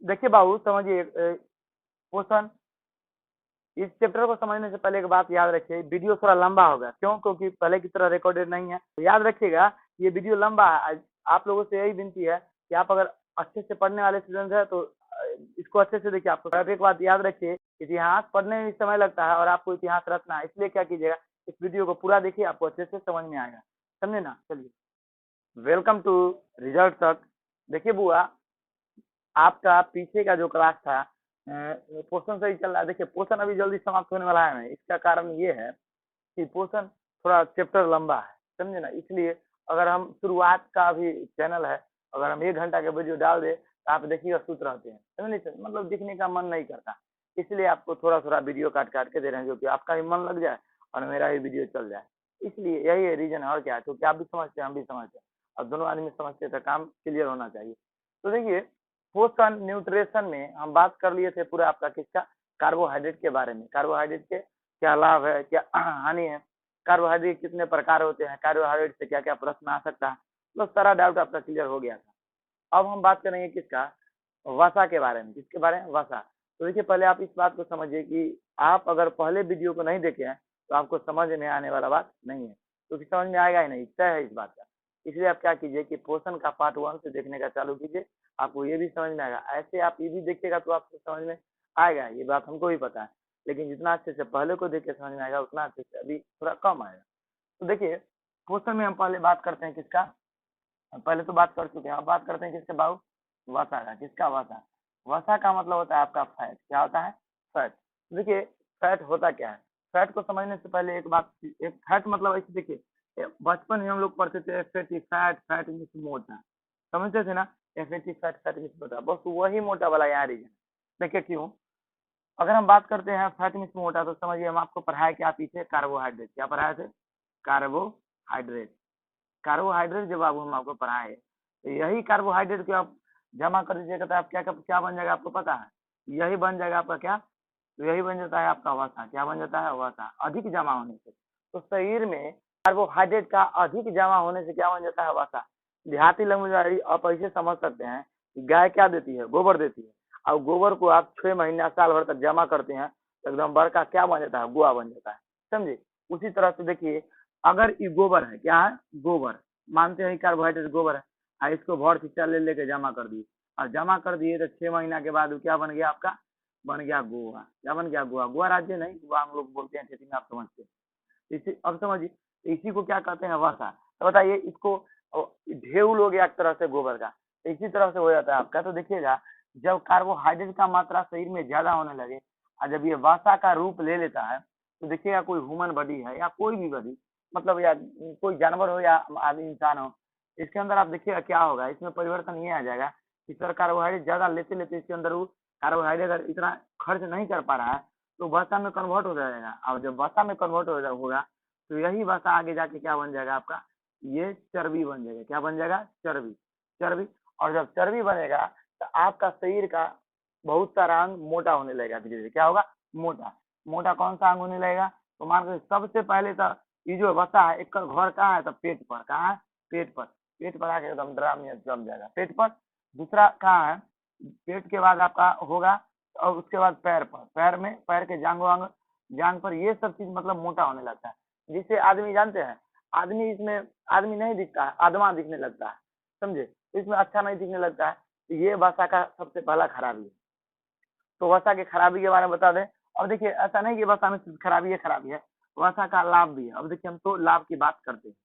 देखिए बाबू समझिए पोषण, इस चैप्टर को समझने से पहले एक बात याद रखिए, वीडियो थोड़ा लंबा होगा। क्यों? क्योंकि पहले की तरह रिकॉर्डेड नहीं है, तो याद रखिएगा ये वीडियो लंबा है। आप लोगों से यही विनती है कि आप अगर अच्छे से पढ़ने वाले स्टूडेंट है तो इसको अच्छे से देखिए। आपको एक बात याद रखिए, इतिहास पढ़ने में भी समय लगता है और आपको इतिहास रखना है, इसलिए क्या कीजिएगा, इस वीडियो को पूरा देखिए, आपको अच्छे से समझ में आएगा। समझे ना? चलिए, वेलकम टू रिजल्ट तक। देखिए बुआ, आपका पीछे का जो क्लास था पोषण सही चल रहा है। देखिए पोषण अभी जल्दी समाप्त होने वाला है नहीं, इसका कारण ये है कि पोषण थोड़ा चैप्टर लंबा है, समझे ना? इसलिए अगर हम शुरुआत का भी चैनल है, अगर हम 1 घंटा का वीडियो डाल दे तो आप देखिएगा सूत रहते हैं, समझ नहीं, मतलब दिखने का मन नहीं करता। इसलिए आपको थोड़ा थोड़ा वीडियो काट काट के दे रहे हैं, जो कि आपका भी मन लग जाए और मेरा भी वीडियो चल जाए। इसलिए यही रीजन है, और क्या है, क्योंकि आप भी समझते हैं हम भी समझते हैं और दोनों आदमी समझते हैं, तो काम क्लियर होना चाहिए। तो देखिए पोषण न्यूट्रिशन में हम बात कर लिए थे पूरा आपका किसका, कार्बोहाइड्रेट के बारे में। कार्बोहाइड्रेट के क्या लाभ है, क्या हानि है, कार्बोहाइड्रेट कितने प्रकार होते हैं, कार्बोहाइड्रेट से क्या क्या प्रश्न आ सकता है, तो सारा डाउट आपका क्लियर हो गया था। अब हम बात करेंगे किसका, वसा के बारे में। किसके बारे में? वसा। तो देखिए पहले आप इस बात को समझिए कि आप अगर पहले वीडियो को नहीं देखे हैं तो आपको समझ में आने वाला बात नहीं है, क्योंकि समझ में आएगा ही नहीं, तय है इस बात का। इसलिए आप क्या कीजिए कि पोषण का पार्ट 1 से देखने का चालू कीजिए, आपको ये भी समझ में आएगा। ऐसे आप ये भी देखिएगा तो आपको समझ में आएगा, ये बात हमको भी पता है, लेकिन जितना अच्छे से पहले को देख के समझ में आएगा उतना अच्छे से अभी थोड़ा कम आएगा। तो देखिए पोषण में हम पहले बात करते हैं किसका, हम पहले तो बात कर चुके हैं, अब बात करते हैं किसके बाबू, वसा का। किसका? वसा। वसा का मतलब होता है आपका फैट। क्या होता है? फैट। देखिए फैट होता क्या है, फैट को समझने से पहले एक बात, एक फैट मतलब ऐसे देखिए, बचपन में हम लोग पढ़ते थे फैटी फैट, फैट मीन्स मोटा, समझते थे ना? फैटी फैट, फैट मीन्स मोटा, बस वही मोटा वाला यहाँ रीजन। देखिए क्यों, अगर हम बात करते हैं फैट मीन्स मोटा, तो समझिए हम आपको पढ़ाए क्या पीछे, कार्बोहाइड्रेट। क्या पढ़ाए थे? कार्बोहाइड्रेट। कार्बोहाइड्रेट जब आप हम आपको पढ़ाए तो यही कार्बोहाइड्रेट को आप जमा कर दीजिएगा तो आप क्या क्या बन जाएगा, आपको पता है? यही बन जाएगा आपका क्या, तो यही बन जाता है आपका वसा। क्या बन जाता है? वसा। अधिक जमा होने से, तो शरीर में कार्बोहाइड्रेट का अधिक जमा होने से क्या बन जाता है? वसा। देहाती लैंग्वेज में आप ऐसे समझ सकते हैं कि गाय क्या देती है? गोबर देती है। और गोबर को आप 6 महीना साल भर तक जमा करते हैं तो एकदम बड़का क्या बन जाता है? गोआ बन जाता है। समझे? उसी तरह से देखिए, अगर ये गोबर है, क्या है? गोबर। मानते हैं कार्बोहाइड्रेट गोबर है, और इसको भर खिंचा ले लेके जमा कर दिए, और जमा कर दिए तो 6 महीना के बाद क्या बन गया आपका? बन गया गोवा। क्या बन गया? गोवा। गोवा राज्य नहीं, गोवा हम लोग बोलते हैं खेती में, आप समझते हैं। इसी अब समझिए, इसी को क्या कहते हैं? वसा। तो बताइए इसको, ढेउ हो गया एक तरह से गोबर का, इसी तरह से हो जाता है आपका। तो देखिएगा जब कार्बोहाइड्रेट का मात्रा शरीर में ज्यादा होने लगे और जब ये वसा का रूप ले लेता है, तो देखिएगा कोई ह्यूमन बॉडी है या कोई भी बॉडी, मतलब या कोई जानवर हो या आदमी इंसान हो, इसके अंदर आप देखिएगा क्या होगा, इसमें परिवर्तन ये आ जाएगा कि सर कार्बोहाइड्रेट ज्यादा लेते लेते इसके अंदर वो कार्बोहाइड्रेट अगर इतना खर्च नहीं कर पा रहा है तो वसा में कन्वर्ट हो जाएगा, और जब वसा में कन्वर्ट होगा तो यही वसा आगे जाके क्या बन जाएगा आपका? ये चर्बी बन जाएगा। क्या बन जाएगा? चर्बी। चर्बी। और जब चर्बी बनेगा तो आपका शरीर का बहुत सारा अंग मोटा होने लगेगा धीरे धीरे। क्या होगा? मोटा। मोटा कौन सा अंग होने लगेगा? तो मान लो सबसे पहले तो ये जो वसा है एक घर कहाँ है? तो पेट पर। कहाँ है? पेट पर। पेट पर आके एकदम ड्राम में जम जाएगा पेट पर। दूसरा कहाँ है? पेट के बाद आपका होगा, और उसके बाद पैर पर। पैर में, पैर के जांग वांग, जांग पर, ये सब चीज मतलब मोटा होने लगता है, जिससे आदमी जानते हैं, आदमी इसमें आदमी नहीं दिखता है, आदमा दिखने लगता है। समझे? तो इसमें अच्छा नहीं दिखने लगता है, तो ये वसा का सबसे पहला खराबी है। तो वसा की खराबी के बारे में बता दें। अब देखिए ऐसा नहीं कि वसा में सिर्फ खराबी है, वसा का लाभ भी है। अब देखिए हम तो लाभ की बात करते हैं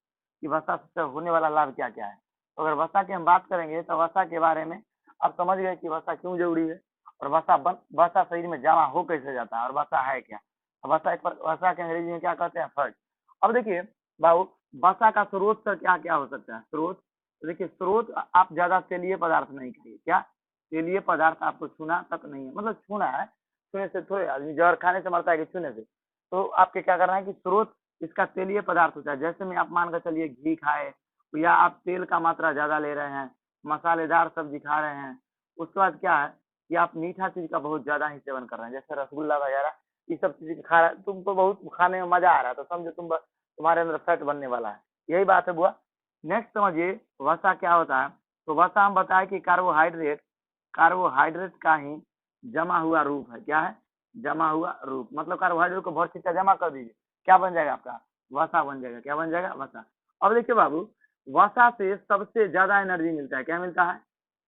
कि वसा से होने वाला लाभ क्या क्या है। तो अगर वसा की हम बात करेंगे तो वसा के बारे में आप समझ गए कि वसा क्यों जरूरी है, और वसा शरीर में जमा हो कैसे जाता है, और वसा है क्या। वसा वसा के अंग्रेजी में क्या कहते हैं? फैट। अब देखिए बाबू, वसा का स्रोत का क्या क्या हो सकता है? स्रोत, तो देखिए स्रोत, आप ज्यादा तेलीय पदार्थ नहीं खाइए। क्या? तेलीय पदार्थ आपको छूना तक नहीं है, मतलब छूना है, छूने से थोड़े आदमी जहर खाने से मरता है कि छूने से। तो आपके क्या करना है कि स्रोत इसका तेलीय पदार्थ होता है। जैसे में आप मान कर चलिए घी खाए, या आप तेल का मात्रा ज्यादा ले रहे हैं, मसालेदार सब्जी खा रहे हैं, उसके बाद क्या है कि आप मीठा चीज का बहुत ज्यादा ही सेवन कर रहे हैं, जैसे रसगुल्ला वगैरह, ये सब चीज खा रहे हैं, तुमको बहुत खाने में मजा आ रहा है, तो समझो तुम्हारे अंदर फैट बनने वाला है। यही बात है बुआ। नेक्स्ट समझिए वसा क्या होता है। तो वसा हम बताए कि कार्बोहाइड्रेट, कार्बोहाइड्रेट का ही जमा हुआ रूप है। क्या है? जमा हुआ रूप। मतलब कार्बोहाइड्रेट को बहुत चिट्टा जमा कर दीजिए, क्या बन जाएगा आपका? वसा बन जाएगा। क्या बन जाएगा? वसा। अब देखिए बाबू, वसा से सबसे ज्यादा एनर्जी मिलता है। क्या मिलता है?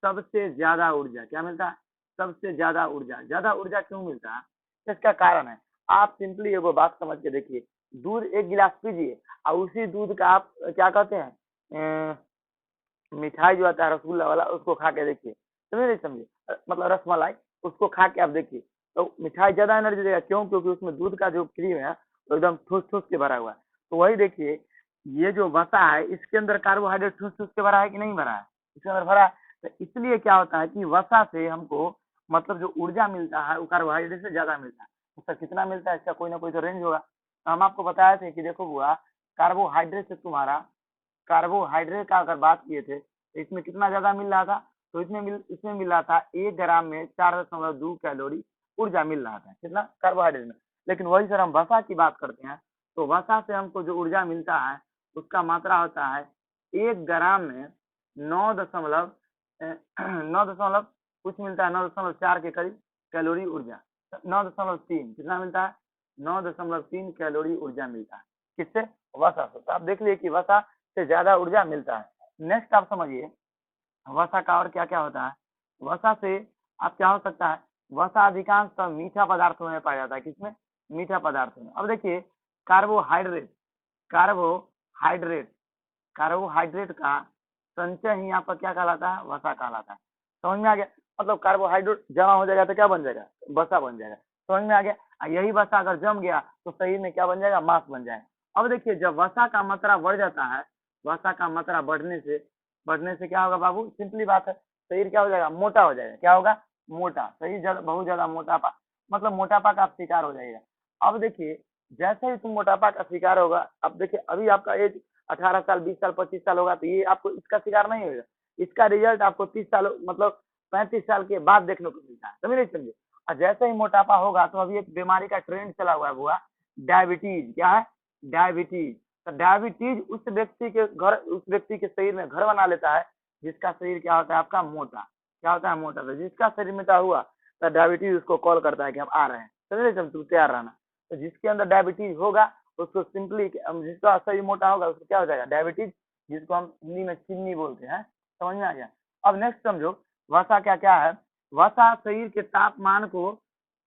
सबसे ज्यादा ऊर्जा। क्या मिलता है? सबसे ज्यादा ऊर्जा। ज्यादा ऊर्जा क्यों मिलता है? इसका कारण है, आप सिंपली एगो बात समझ के देखिए। दूध एक गिलास पीजिए और उसी दूध का आप क्या कहते हैं, मिठाई जो आता है रसगुल्ला वाला, उसको खा के देखिए। समझे नहीं समझे? मतलब रसमलाई, उसको खा के आप देखिए तो मिठाई ज्यादा एनर्जी देगा। क्यों? क्योंकि उसमें दूध का जो क्रीम है वो एकदम ठूस ठूस के भरा हुआ है। तो वही देखिए, ये जो वसा है इसके अंदर कार्बोहाइड्रेट ठूस ठूस के भरा है कि नहीं भरा है? इसके अंदर भरा है। तो इसलिए क्या होता है कि वसा से हमको मतलब जो ऊर्जा मिलता है वो कार्बोहाइड्रेट से ज्यादा मिलता है। उसका कितना मिलता है? इसका कोई ना कोई तो रेंज होगा। तो हम आपको बताए थे कि देखो बुआ, कार्बोहाइड्रेट से तुम्हारा, कार्बोहाइड्रेट का अगर बात किए थे तो इसमें कितना ज्यादा मिल रहा था? तो इसमें मिल रहा था 1 ग्राम में 4.2 कैलोरी ऊर्जा मिल रहा था। कितना? कार्बोहाइड्रेट में। लेकिन वही सर हम वसा की बात करते हैं तो वसा से हमको जो ऊर्जा मिलता है उसका मात्रा होता है 1 ग्राम में 9 दशमलव 9 दशमलव कुछ मिलता है, 9.4 के करीब कैलोरी ऊर्जा। 9.3 कितना मिलता है? 9.3 कैलोरी ऊर्जा मिलता है। किससे? वसा से। तो आप देख लिए कि वसा से ज्यादा ऊर्जा मिलता है। नेक्स्ट आप समझिए, वसा का और क्या क्या होता है। वसा से आप क्या हो सकता है, वसा अधिकांश मीठा पदार्थों में पाया जाता है। किसमें? मीठा पदार्थों में। अब देखिए, कार्बोहाइड्रेट कार्बोहाइड्रेट कार्बोहाइड्रेट का संचय ही यहाँ पर क्या कहलाता है? वसा कहलाता है। समझ में आ गया? मतलब कार्बोहाइड्रेट जमा हो जाएगा तो क्या बन जाएगा? वसा बन जाएगा। समझ में आ गया? यही वसा अगर जम गया तो शरीर में क्या बन जाएगा? मांस बन जाएगा। अब देखिए, जब वसा का मात्रा बढ़ जाता है, वसा का मात्रा बढ़ने से क्या होगा बाबू? सिंपली बात है, शरीर क्या हो जाएगा? मोटा हो जाएगा। क्या होगा? मोटा। शरीर बहुत ज्यादा मोटापा, मतलब मोटापा का आप शिकार हो जाएगा। अब देखिए, जैसे ही तुम मोटापा का शिकार होगा, अब देखिए अभी आपका एज 18 साल, 20 साल, 25 साल होगा तो ये आपको इसका शिकार नहीं होगा। इसका रिजल्ट आपको 30 साल, मतलब 35 साल के बाद देखने को मिलता है। समझ नहीं समझे? और जैसे ही मोटापा होगा तो अभी एक बीमारी का ट्रेंड चला हुआ है बुआ, डायबिटीज। क्या है? डायबिटीज। तो डायबिटीज उस व्यक्ति के शरीर में घर बना लेता है जिसका शरीर क्या होता है? आपका मोटा। क्या होता है? मोटा। तो जिसका शरीर मोटा हुआ तो डायबिटीज उसको कॉल करता है कि हम आ रहे हैं। समझ नहीं समझे? तुम तैयार रहना। तो जिसके अंदर डायबिटीज होगा उसको सिंपली, जिसका शरीर मोटा होगा उसको क्या हो जाएगा? डायबिटीज, जिसको हम हिंदी में चीनी बोलते हैं। समझ में आ गया? अब नेक्स्ट समझो, वसा क्या क्या है। वसा शरीर के तापमान को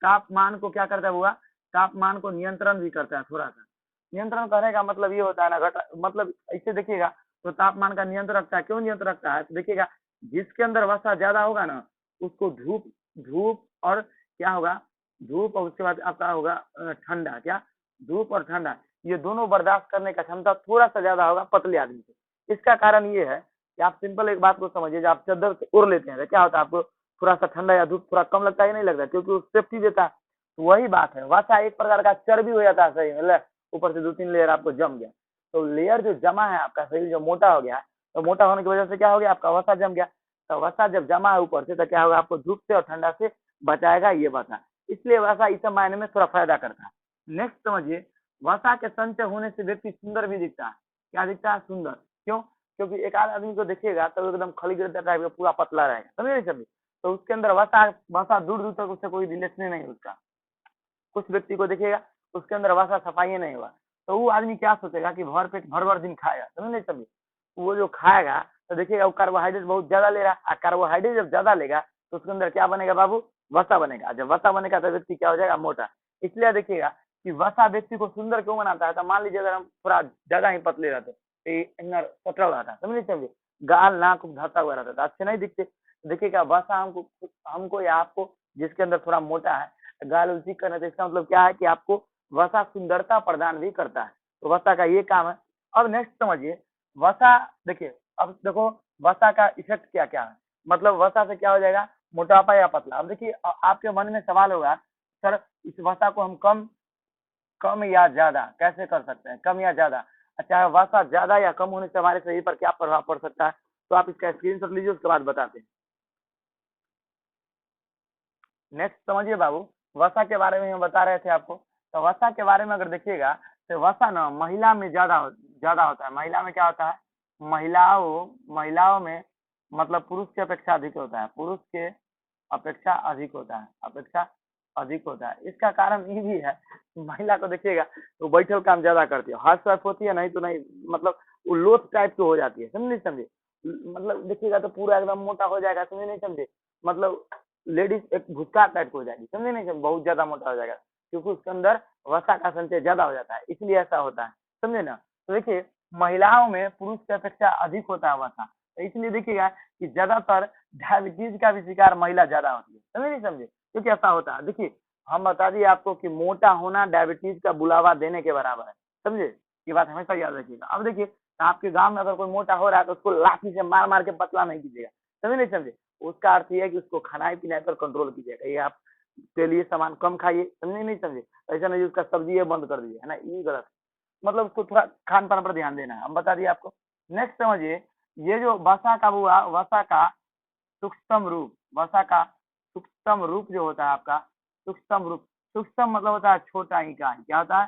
क्या करता है बुआ? तापमान को नियंत्रण भी करता है। थोड़ा सा नियंत्रण करने का मतलब ये होता है ना, घटा, मतलब ऐसे देखिएगा तो तापमान का नियंत्रण रखता है। क्यों नियंत्रण रखता है? तो देखिएगा, जिसके अंदर वसा ज्यादा होगा ना उसको धूप धूप और क्या होगा? धूप और उसके बाद आपका होगा ठंडा। क्या? धूप और ठंडा, ये दोनों बर्दाश्त करने का क्षमता थोड़ा सा ज्यादा होगा पतले आदमी से। इसका कारण ये है कि आप सिंपल एक बात को समझिए, जब आप चादर से ओढ़ लेते हैं तो क्या होता है? आपको थोड़ा सा ठंडा या धूप थोड़ा कम लगता है कि नहीं लगता? क्योंकि वो सेफ्टी देता है। तो वही बात है, वसा एक प्रकार का चर्बी हो जाता है शरीर में। ऊपर से 2-3 लेयर आपको जम गया, तो लेयर जो जमा है आपका शरीर जो मोटा हो गया, तो मोटा होने की वजह से क्या हो गया? आपका वसा जम गया। तो वसा जब जमा है ऊपर से तो क्या होगा? आपको धूप से और ठंडा से बचाएगा ये वसा। इसलिए वसा इस मायने में थोड़ा फायदा करता है। नेक्स्ट समझिए, वसा के संचय होने से व्यक्ति सुंदर भी दिखता है। क्या दिखता है? सुंदर। क्यों? क्योंकि एक आध आदमी को देखिएगा तो एकदम खलीगृद्ध टाइप का पूरा पतला रहेगा। समझे नहीं समझे? तो उसके अंदर वसा वसा दूर दूर तक उससे कोई रिलेशन नहीं उसका। कुछ व्यक्ति को देखिएगा उसके अंदर वसा सफाई नहीं हुआ तो वो आदमी क्या सोचेगा कि भर पेट भर भर दिन खाएगा। समझ नहीं समझे? वो जो खाएगा तो देखिएगा वो कार्बोहाइड्रेट बहुत ज्यादा ले रहा है। कार्बोहाइड्रेट जब ज्यादा लेगा तो उसके अंदर क्या बनेगा बाबू? वसा बनेगा। जब वसा बनेगा तो व्यक्ति क्या हो जाएगा? मोटा। इसलिए देखिएगा कि वसा व्यक्ति को सुंदर क्यों बनाता है। तो मान लीजिए अगर हम थोड़ा ज्यादा ही पतले रहते तो पतला रहता, समझ नहीं समझे? गाल नाक धरता हुआ रहता तो अच्छे नहीं दिखते। देखिएगा वसा हमको या आपको जिसके अंदर थोड़ा मोटा है, गाल उल्टी करने, तो इसका मतलब क्या है कि आपको वसा सुंदरता प्रदान भी करता है। तो वसा का ये काम है। अब नेक्स्ट समझिए, वसा देखिए, अब देखो वसा का इफेक्ट क्या क्या है। मतलब वसा से क्या हो जाएगा? मोटापा या पतला। अब देखिए आपके मन में सवाल होगा, सर इस वसा को हम कम कम या ज्यादा कैसे कर सकते हैं? कम या ज्यादा, अच्छा वसा ज्यादा या कम होने से हमारे शरीर पर क्या प्रभाव पड़ सकता है? तो आप इसका स्क्रीनशॉट लीजिए, उसके बाद बताते हैं। नेक्स्ट समझिए बाबू, वसा के बारे में हम बता रहे थे आपको। तो वसा के बारे में अगर देखिएगा तो वसा ना महिला में ज्यादा होता है। महिला में क्या होता है? महिलाओं में मतलब पुरुष की अपेक्षा अधिक होता है। पुरुष के अपेक्षा अधिक होता है, अपेक्षा अधिक होता है। इसका कारण ये भी है, महिला को देखिएगा तो बैठल काम ज्यादा करती है, हाउसवाइफ होती है नहीं तो नहीं, मतलब वो लोथ टाइप की हो जाती है, समझे नहीं समझे, मतलब देखिएगा तो पूरा एकदम मोटा हो जाएगा, समझे नहीं समझे, मतलब लेडीज एक भुक्का टाइप हो जाएगी, समझे नहीं समझे, बहुत ज्यादा मोटा हो जाएगा क्योंकि उसके अंदर वसा का संचय ज्यादा हो जाता है, इसलिए ऐसा होता है, समझे ना। तो देखिए महिलाओं में पुरुष की अपेक्षा अधिक होता है वसा, तो इसलिए देखिएगा कि ज्यादातर डायबिटीज का भी शिकार महिला ज्यादा होती है, समझे नहीं समझे, क्योंकि ऐसा होता है। देखिए हम बता दिए आपको कि मोटा होना डायबिटीज का बुलावा देने के बराबर है, समझे, ये बात हमेशा याद रखिएगा। अब देखिए आपके गांव में अगर कोई मोटा हो रहा है तो उसको लाठी से मार मार के पतला नहीं कीजिएगा, समझे नहीं समझे, उसका अर्थ यह है कि उसको खाना पीना पर कंट्रोल कीजिएगा, ये आप के लिए सामान कम खाइए, समझे नहीं समझे, ऐसा नहीं उसका सब्जी ये बंद कर दीजिए, है ना, ये गलत, मतलब उसको थोड़ा खान पान पर ध्यान देना है, हम बता दिए आपको। नेक्स्ट समझिए, ये जो वसा का हुआ, वसा का सूक्ष्म रूप, वसा का सूक्ष्म रूप जो होता है आपका, सूक्ष्म रूप, सूक्ष्म मतलब होता है छोटा इकाई, क्या होता है,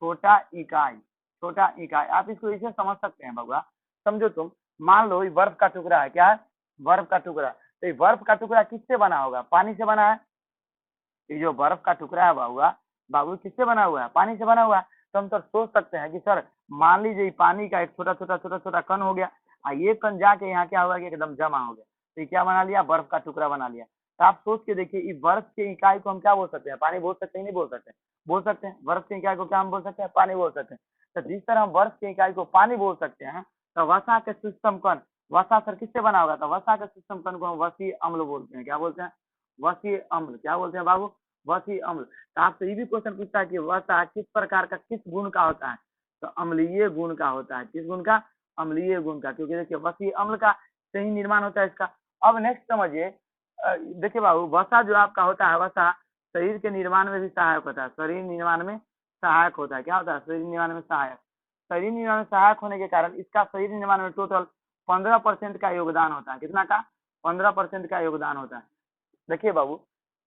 छोटा इकाई, छोटा इकाई, आप इसको इसे समझ सकते हैं बउआ, समझो तुम, मान लो ये बर्फ का टुकड़ा है, क्या है, बर्फ का टुकड़ा, तो ये बर्फ का टुकड़ा किससे बना होगा, पानी से बना है, ये जो बर्फ का टुकड़ा है बाबूआ, बाबू किससे बना हुआ है, पानी से बना हुआ है। तो हम तो सोच सकते हैं कि सर मान लीजिए पानी का एक छोटा छोटा छोटा छोटा कण हो गया, ये कण जाके यहाँ क्या हुआ कि एकदम जमा हो गया, तो ये क्या बना लिया, बर्फ का टुकड़ा बना लिया। तो आप सोच के देखिए इस बर्फ की इकाई को हम क्या बोल सकते हैं, पानी बोल सकते हैं, नहीं बोल सकते, बोल सकते हैं, बर्फ की इकाई को क्या हम बोल सकते हैं, पानी बोल सकते हैं। तो जिस तरह हम बर्फ की इकाई को पानी बोल सकते हैं, तो वसा के सूक्ष्म कण, वसा सर किससे बना होगा, तो वसा के सूक्ष्म कण को हम वसीय अम्ल बोलते हैं, क्या बोलते हैं, वसीय अम्ल, क्या बोलते हैं बाबू, वसीय अम्ल। तो आपसे ये भी क्वेश्चन पूछता है कि वसा किस प्रकार का, किस गुण का होता है, तो अम्लीय गुण का होता है, किस गुण का, अम्लीय गुण का, क्योंकि देखिए वसीय अम्ल का सही निर्माण होता है इसका। अब नेक्स्ट समझिए, देखिए बाबू वसा जो आपका होता है, वसा शरीर के निर्माण में भी सहायक होता है, शरीर निर्माण में सहायक होता है, क्या होता है, शरीर निर्माण में सहायक, शरीर निर्माण में सहायक होने के कारण इसका शरीर निर्माण में टोटल 15% का योगदान होता है, कितना का, 15% का योगदान होता है। देखिए बाबू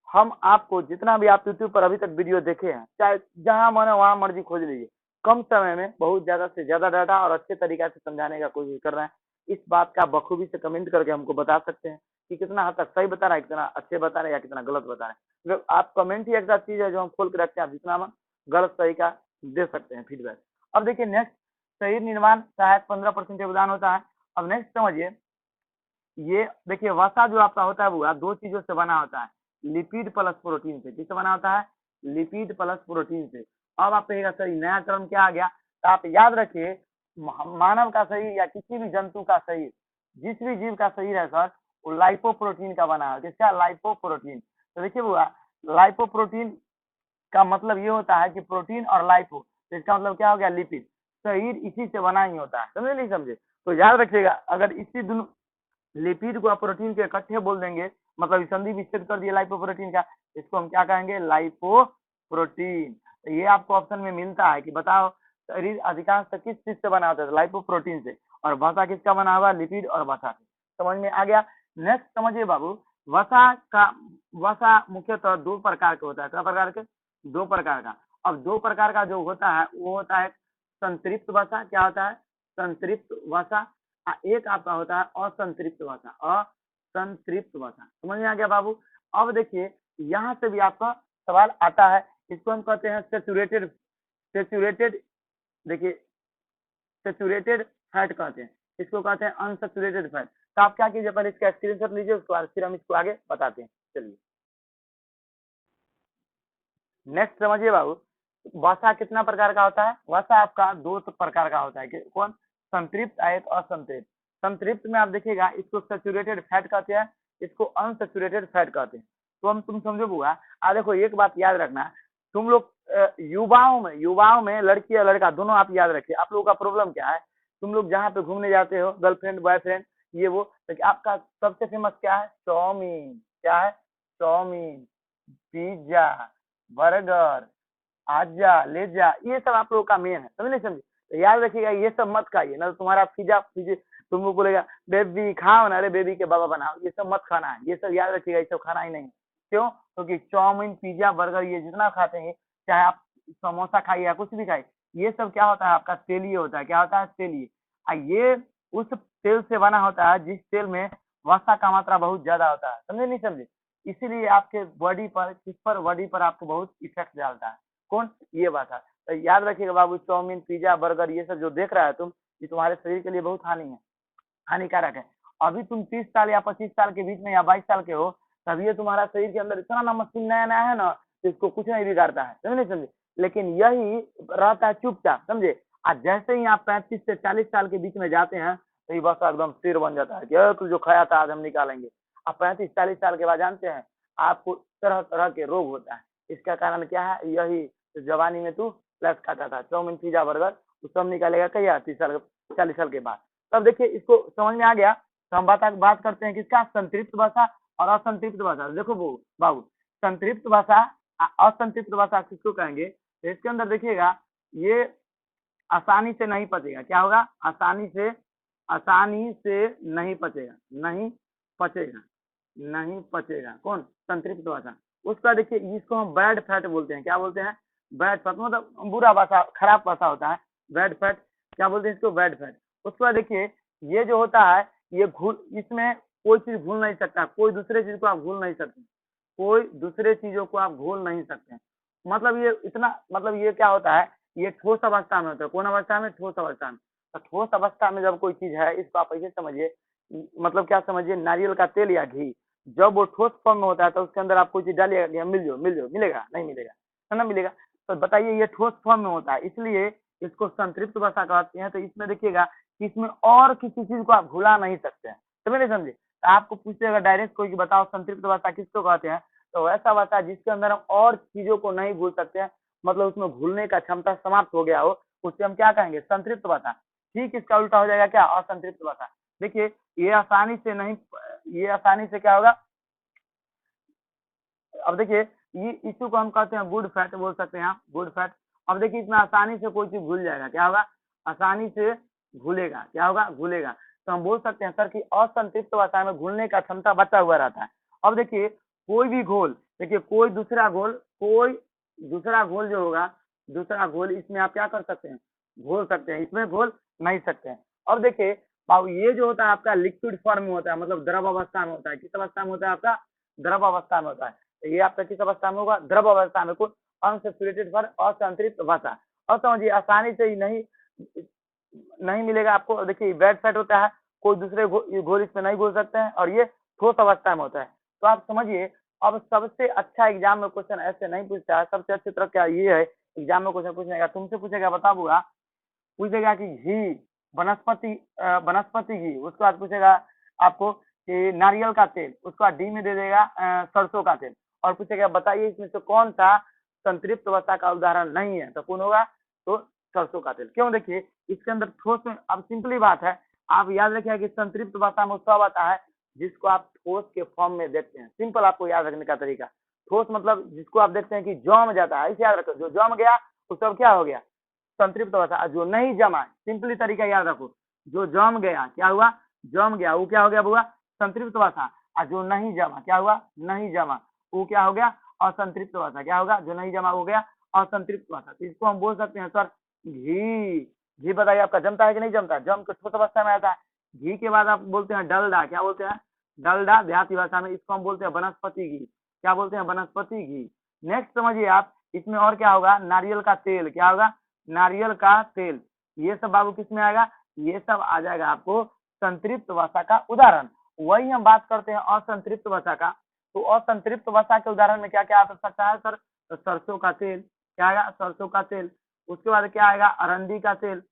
हम आपको जितना भी आप यूट्यूब पर अभी तक वीडियो देखे हैं, चाहे जहां मन वहां मर्जी खोज लीजिए, कम समय में बहुत ज्यादा से ज्यादा डाटा और अच्छे तरीका से समझाने का कोशिश कर रहे हैं। इस बात का बखूबी से कमेंट करके हमको बता सकते हैं कि कितना हद तक सही बता रहा है, कितना अच्छे बता रहे हैं या कितना गलत बता रहे हैं। आप कमेंट ही एक चीज है जो हम खोल के रखते हैं, आप जितना हम गलत सही का दे सकते हैं फीडबैक। अब देखिए नेक्स्ट, शरीर निर्माण सहायक 15% योगदान होता है। अब नेक्स्ट समझिए, ये देखिए वसा जो आपका होता है वो दो चीजों से बना होता है, लिपिड प्लस प्रोटीन से, किससे बना होता है, लिपिड प्लस प्रोटीन से। अब आप कहेगा सर नया टर्म क्या आ गया, तो आप याद रखिए मानव का शरीर या किसी भी जंतु का शरीर, जिस भी जीव का शरीर है सर, वो लाइपोप्रोटीन का बना है, किसका, लाइपोप्रोटीन। तो देखिए वो लाइपोप्रोटीन का मतलब ये होता है कि प्रोटीन और लाइपो, तो इसका मतलब क्या हो गया, लिपिड, शरीर इसी से बना ही होता है, समझे नहीं समझे। तो याद रखिएगा अगर इसी दोनों लिपिड को आप प्रोटीन के इकट्ठे बोल देंगे, मतलब संधि विच्छेद कर दिया लाइपोप्रोटीन का, इसको हम क्या कहेंगे, लाइपोप्रोटीन। तो ये आपको ऑप्शन में मिलता है कि बताओ शरीर अधिकांश किस चीज से बना होता है, लाइपोप्रोटीन से, और वसा किसका बना हुआ, लिपिड और वसा से। समझ में आ गया। नेक्स्ट समझिए बाबू, वसा का, वसा मुख्यतः दो प्रकार के होता है, क्या प्रकार के, दो प्रकार का। अब दो प्रकार का जो होता है वो होता है संतृप्त वसा, क्या होता है, संतृप्त वसा, एक आपका होता है असंतृप्त वसा, असंतृप्त वसा। समझ में आ गया बाबू। अब देखिए यहाँ से भी आपका सवाल आता है, इसको हम कहते हैं सेचुरेटेड, सेचुरेटेड, देखिए सेचुरेटेड फैट कहते हैं, इसको कहते हैं अनसेचुरेटेड फैट। तो आप क्या कीजिए, पहले इसका स्क्रीनशॉट लीजिए, उसके बाद फिर हम इसको आगे बताते हैं। चलिए नेक्स्ट समझिए बाबू, वसा कितना प्रकार का होता है, वसा आपका दो प्रकार का होता है, कि कौन, संतृप्त एक असंतृप्त। संतृप्त में आप देखिएगा इसको सेचुरेटेड फैट कहते हैं, इसको अनसेचुरेटेड फैट कहते हैं। तो हम तुम समझो बुआ, देखो एक बात याद रखना, तुम लोग युवाओं में लड़की या लड़का दोनों आप याद रखिए, आप लोगों का प्रॉब्लम क्या है, तुम लोग जहाँ पे घूमने जाते हो, गर्लफ्रेंड बॉयफ्रेंड ये वो, तो आपका सबसे फेमस क्या है, चाउमीन, क्या है, चाउमीन, पिज्जा, बर्गर, आजा ले जा, ये सब आप लोगों का मेन है, समझ नहीं समझे। तो याद रखिएगा ये सब मत खाइए, ना तो तुम्हारा पिज्जा पिज्जे तुम लोग बोलेगा बेबी खाओ ना, अरे बेबी के बाबा बनाओ, ये सब मत खाना है, ये सब याद रखिएगा, ये सब खाना ही नहीं है। क्यों, क्योंकि चाउमीन पिज्जा बर्गर ये जितना खाते हैं, चाहे आप समोसा खाइए या कुछ भी खाइए, ये सब क्या होता है आपका, तेलीय होता है, क्या होता है, तेलीय। ये उस तेल से बना होता है जिस तेल में वसा का मात्रा बहुत ज्यादा होता है, समझे नहीं समझे। इसीलिए आपके बॉडी पर, किस पर, बॉडी पर आपको बहुत इफेक्ट डालता है। कौन? ये भाषा। तो याद रखिएगा बाबू, चाउमीन, पिज्जा, बर्गर, ये सब जो देख रहा है तुम, ये तुम्हारे शरीर के लिए बहुत हानिकारक है। अभी तुम 30 साल या 25 साल के बीच में या 22 साल के हो, तब ये तुम्हारा शरीर के अंदर इतना ना मशीन नया नया है ना, इसको कुछ नहीं बिगाड़ता है, समझे नहीं समझे। लेकिन यही रहता है चुपचाप, समझे। आज जैसे ही आप 35 से 40 साल के बीच में जाते हैं, तो ये बस एकदम सिर बन जाता है कि तू जो खाया था आज हम निकालेंगे। आप 35-40 साल के बाद जानते हैं आपको तरह तरह के रोग होता है। इसका कारण क्या है? यही जवानी में तू फ्लैक्स खाता था, चाउमीन, पिज्जा, बर्गर, वो सब निकालेगा कहिया? 30 साल 40 साल के बाद। तब देखिए इसको समझ में आ गया, तो हम बात करते हैं किसका? संतृप्त भाषा और असंतृप्त भाषा। देखो बाबू, संतृप्त भाषा, असंतृप्त भाषा किसको कहेंगे? तो इसके अंदर देखिएगा, ये आसानी से नहीं पचेगा। क्या होगा? आसानी से नहीं पचेगा, नहीं पचेगा। कौन? संतृप्त भाषा। उसका देखिए, इसको हम बैड फैट बोलते हैं। क्या बोलते हैं? बैड फैट, मतलब बुरा भाषा, खराब भाषा होता है, बैड फैट। क्या बोलते हैं इसको? Bad fat. उसके बाद देखिए, ये जो होता है, ये इसमें कोई चीज भूल नहीं सकता, कोई दूसरे चीज को आप भूल नहीं सकते, मतलब ये इतना, मतलब ये क्या होता है, ये ठोस अवस्था में होता है। कौन अवस्था में? ठोस अवस्था में। तो ठोस अवस्था में जब कोई चीज है, इसको आप ऐसे समझिए, मतलब क्या समझिए, नारियल का तेल या घी, जब वो ठोस फॉर्म में होता है तो उसके अंदर आप कोई चीज डालिएगा, मिल जाओ मिलेगा? नहीं मिलेगा, है ना, मिलेगा। तो बताइए, ये ठोस फॉर्म में होता है, इसलिए इसको संतृप्त वसा कहते हैं। तो इसमें देखिएगा, इसमें और किसी चीज को आप भुला नहीं सकते हैं, समझे नहीं समझे। तो आपको पूछेगा डायरेक्ट कोई कि बताओ संतृप्त वसा किसको कहते हैं, तो वैसा वसा जिसके अंदर हम और चीजों को नहीं भूल सकते हैं, मतलब उसमें भूलने का क्षमता समाप्त हो गया हो, उससे हम क्या कहेंगे? संतृप्त वसा। ठीक इसका उल्टा हो जाएगा क्या? असंतृप्त वसा। देखिए, ये आसानी से क्या होगा? अब देखिए, ये इशू को हम कहते हैं गुड फैट, बोल सकते हैं आप, गुड फैट। अब देखिए, इसमें आसानी से कोई चीज भूल जाएगा। क्या होगा? आसानी से भूलेगा। क्या होगा? भूलेगा। तो हम बोल सकते हैं सर कि असंतृप्त अवस्था में भूलने का क्षमता बचा हुआ रहता है। अब देखिए, कोई भी घोल, देखिए कोई दूसरा घोल जो होगा, दूसरा घोल, इसमें आप क्या कर सकते हैं? घोल सकते हैं, इसमें घोल नहीं सकते हैं। अब देखिए बाबू, ये जो होता है आपका लिक्विड फॉर्म में होता है, मतलब द्रव अवस्था में होता है। किस अवस्था में होता है? आपका द्रव अवस्था में होता है। ये आपका किस अवस्था में होगा? द्रव अवस्था में। कुछ अनसैचुरेटेड फॉर असंतृप्त भाषा। और समझिए, आसानी से ही नहीं मिलेगा आपको। देखिए, बैड फैट होता है, कोई दूसरे घोल इसमें नहीं घोल सकते हैं, और ये ठोस अवस्था में होता है। तो आप समझिए, अब सबसे अच्छा एग्जाम में क्वेश्चन ऐसे नहीं पूछता है। सबसे अच्छी तरह क्या ये है, एग्जाम में क्वेश्चन पूछने का, तुमसे पूछेगा, बताऊंगा, पूछेगा कि घी, वनस्पति घी, उसके बाद पूछेगा आपको कि नारियल का तेल, उसके बाद डी में दे देगा सरसों का तेल, और पूछेगा बताइए इसमें से कौन सा संतृप्त वसा का उदाहरण नहीं है, तो कौन होगा? तो सरसों का तेल। क्यों? देखिए, इसके अंदर ठोस में, अब सिंपली बात है, आप याद रखिएगा कि संतृप्त वसा में सब आता है जिसको आप ठोस के फॉर्म में देखते हैं। सिंपल आपको याद रखने का तरीका, ठोस मतलब जिसको आप देखते हैं कि जम जाता है, इसे याद रखो, जो जम गया वो सब क्या हो गया? संतृप्त अवस्था। जो नहीं जमा, सिंपली तरीका याद रखो, जो जम गया, क्या हुआ? जम गया, वो क्या हो गया बुआ? संतृप्त अवस्था। और जो नहीं जमा, क्या हुआ? नहीं जमा, वो क्या हो गया? असंतृप्त अवस्था। क्या होगा? जो नहीं जमा हो गया असंतृप्त अवस्था। तो इसको हम बोल सकते हैं सर घी बताइए आपका जमता है कि नहीं जमता? जम के ठोस अवस्था में आता है। घी के बाद आप बोलते हैं डलडा। क्या बोलते हैं? डलडा देहाती भाषा में। इसको हम बोलते हैं वनस्पति घी। क्या बोलते हैं? वनस्पति घी। नेक्स्ट समझिए आप, इसमें और क्या होगा? नारियल का तेल। क्या होगा? नारियल का तेल। ये सब बाबू किस में आएगा? ये सब आ जाएगा आपको संतृप्त वसा का उदाहरण। वही हम बात करते हैं असंतृप्त वसा का। तो असंतृप्त वसा के उदाहरण में क्या क्या आ सकता है सर? तो सरसों का तेल। क्या आएगा? सरसों का तेल। उसके बाद क्या आएगा? अरंडी का तेल।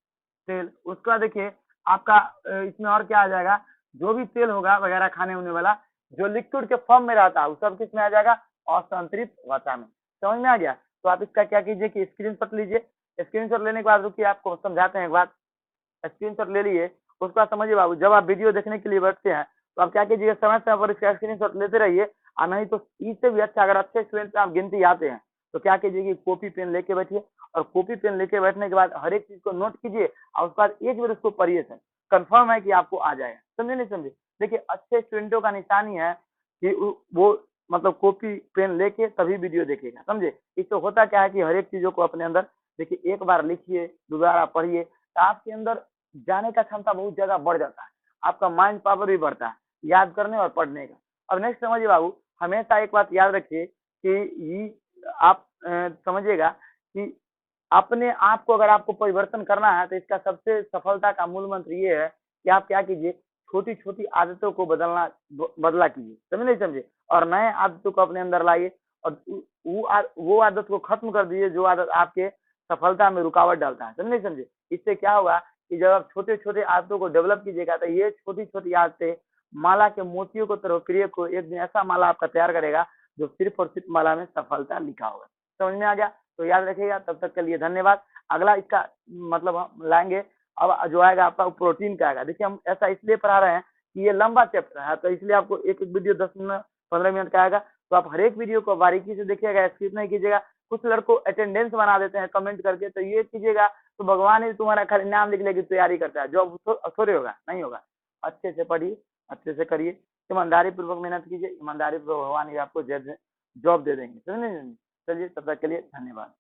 उसके बाद देखिए आपका इसमें और क्या आ जाएगा? जो भी तेल होगा वगैरह खाने होने वाला, जो लिक्विड के फॉर्म में रहता है, वो सब किस में आ जाएगा? असंतृप्त वसा में। समझ में आ गया? तो आप इसका क्या कीजिए कि स्क्रीनशॉट लीजिए। स्क्रीनशॉट लेने के बाद रुकिए, आपको समझाते हैं एक बात। स्क्रीनशॉट ले लिए, उसके बाद समझिए बाबू, जब आप वीडियो देखने के लिए बैठते हैं तो आप क्या कीजिएगा, समय समय पर इसका स्क्रीनशॉट लेते रहिए। और नहीं तो इससे भी अच्छा, अगर अच्छे स्टूडेंट से आप गिनती आते हैं तो क्या कीजिए कि कॉपी पेन लेके बैठिए, और कॉपी पेन लेके बैठने के बाद हर एक चीज को नोट कीजिए, और उसके बाद एक बार उसको पढ़िए सर, कंफर्म है कि आपको आ जाएगा। समझे नहीं समझे? देखिए, अच्छे स्टूडेंटों का निशानी है कि वो मतलब कॉपी पेन लेके तभी वीडियो देखेगा। समझे? इससे होता क्या है कि हर एक चीजों को अपने अंदर, देखिए, एक बार लिखिए, दोबारा पढ़िए, तो आपके अंदर जाने का क्षमता बहुत ज्यादा बढ़ जाता है, आपका माइंड पावर भी बढ़ता है याद करने और पढ़ने का। अब नेक्स्ट समझिए बाबू, हमेशा एक बात याद रखिए कि आप समझिएगा कि अपने आप को अगर आपको परिवर्तन करना है तो इसका सबसे सफलता का मूल मंत्र ये है कि आप क्या कीजिए, छोटी छोटी आदतों को बदला कीजिए, समझे नहीं समझे, और नए आदतों को अपने अंदर लाइए और वो आदत को खत्म कर दीजिए जो आदत आपके सफलता में रुकावट डालता है, समझे नहीं समझे। इससे क्या होगा कि जब आप छोटे छोटे आदतों को डेवलप कीजिएगा तो ये छोटी छोटी आदतें माला के मोतियों को तरह प्रिय को एक दिन ऐसा माला आपका तैयार करेगा जो सिर्फ और सिर्फ माला में सफलता लिखा होगा। समझ में आ गया? तो याद रखिएगा, तब तक के लिए धन्यवाद। अगला इसका मतलब हम लाएंगे, अब जो आएगा आपका प्रोटीन का आएगा। देखिए हम ऐसा इसलिए पढ़ा रहे हैं कि ये लंबा चैप्टर है, तो इसलिए आपको एक एक वीडियो 10 मिनट 15 मिनट का आएगा, तो आप हर एक वीडियो को बारीकी से देखिएगा, स्किप नहीं कीजिएगा। कुछ लड़कों अटेंडेंस बना देते हैं कमेंट करके, तो ये कीजिएगा तो भगवान ही तुम्हारा खाली नाम लिखने की तैयारी करता है, जॉब थोड़े होगा, नहीं होगा। अच्छे से पढ़िए, अच्छे से करिए, ईमानदारी पूर्वक मेहनत कीजिए, ईमानदारी पूर्वक भगवान ही आपको जॉब दे देंगे, समझे? चलिए, तब तक के लिए धन्यवाद।